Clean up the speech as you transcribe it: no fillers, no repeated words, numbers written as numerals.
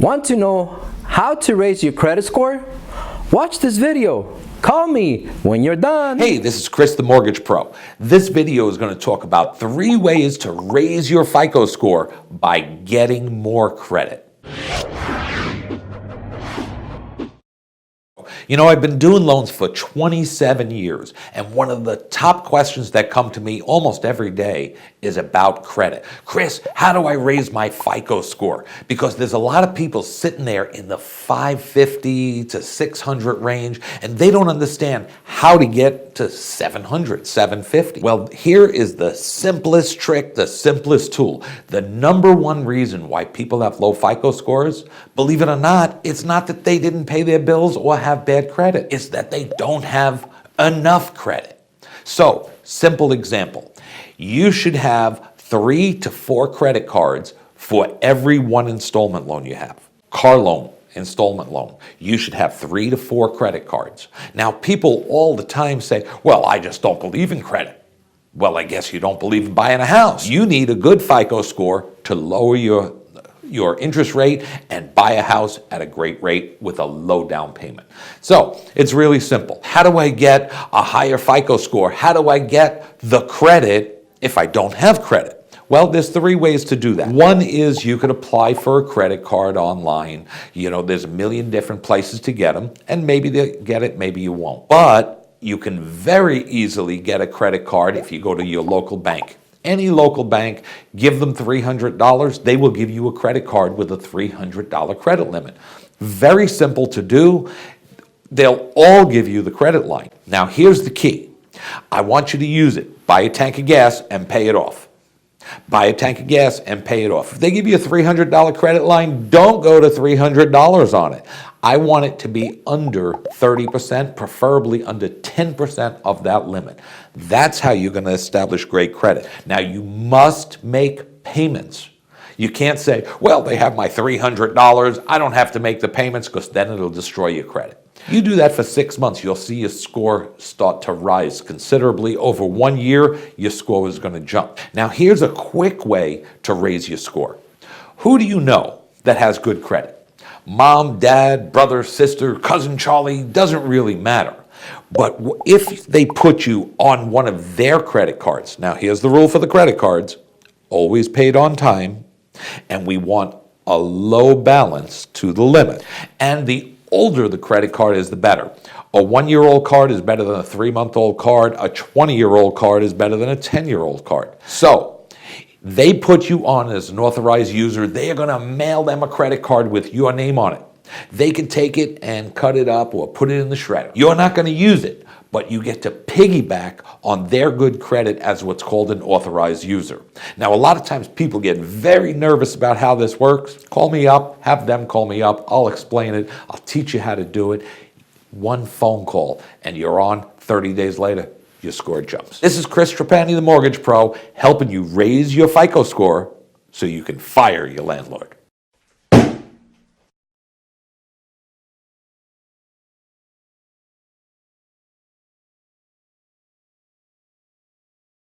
Want to know how to raise your credit score? Watch this video. Call me when you're done. Hey, this is Chris the Mortgage Pro. This video is going to talk about 3 ways to raise your FICO score by getting more credit. You know, I've been doing loans for 27 years, and one of the top questions that come to me almost every day is about credit. Chris, how do I raise my FICO score? Because there's a lot of people sitting there in the 550 to 600 range, and they don't understand how to get to 700, 750. Well, here is the simplest trick, the simplest tool. The number one reason why people have low FICO scores, believe it or not, it's not that they didn't pay their bills or have bad credit. It's that they don't have enough credit. So, simple example. You should have 3 to 4 credit cards for every one installment loan you have. Car loan, installment loan. You should have 3 to 4 credit cards. Now, people all the time say, well, I just don't believe in credit. Well, I guess you don't believe in buying a house. You need a good FICO score to lower your interest rate and buy a house at a great rate with a low down payment. So it's really simple. How do I get a higher FICO score? How do I get the credit if I don't have credit? Well, there's 3 ways to do that. One is you could apply for a credit card online. You know, there's a million different places to get them, and maybe they'll get it, maybe you won't. But you can very easily get a credit card if you go to your local bank. Any local bank, give them $300, they will give you a credit card with a $300 credit limit. Very simple to do. They'll all give you the credit line. Now, here's the key. I want you to use it. Buy a tank of gas and pay it off. Buy a tank of gas and pay it off. If they give you a $300 credit line, don't go to $300 on it. I want it to be under 30%, preferably under 10% of that limit. That's how you're going to establish great credit. Now, you must make payments. You can't say, well, they have my $300. I don't have to make the payments, because then it'll destroy your credit. You do that for 6 months, you'll see your score start to rise considerably. Over 1 year, your score is going to jump. Now, here's a quick way to raise your score. Who do you know that has good credit? Mom, dad, brother, sister, cousin Charlie, doesn't really matter. But if they put you on one of their credit cards, now here's the rule for the credit cards, always paid on time, and we want a low balance to the limit. And the older the credit card is, the better. A 1-year-old card is better than a 3-month-old card. A 20-year-old card is better than a 10-year-old card. So, they put you on as an authorized user. They are going to mail them a credit card with your name on it. They can take it and cut it up or put it in the shredder. You're not going to use it, but you get to piggyback on their good credit as what's called an authorized user. Now, a lot of times people get very nervous about how this works. Call me up, have them call me up. I'll explain it. I'll teach you how to do it. One phone call, and you're on. 30 days later, your score jumps. This is Chris Trapani, the Mortgage Pro, helping you raise your FICO score so you can fire your landlord.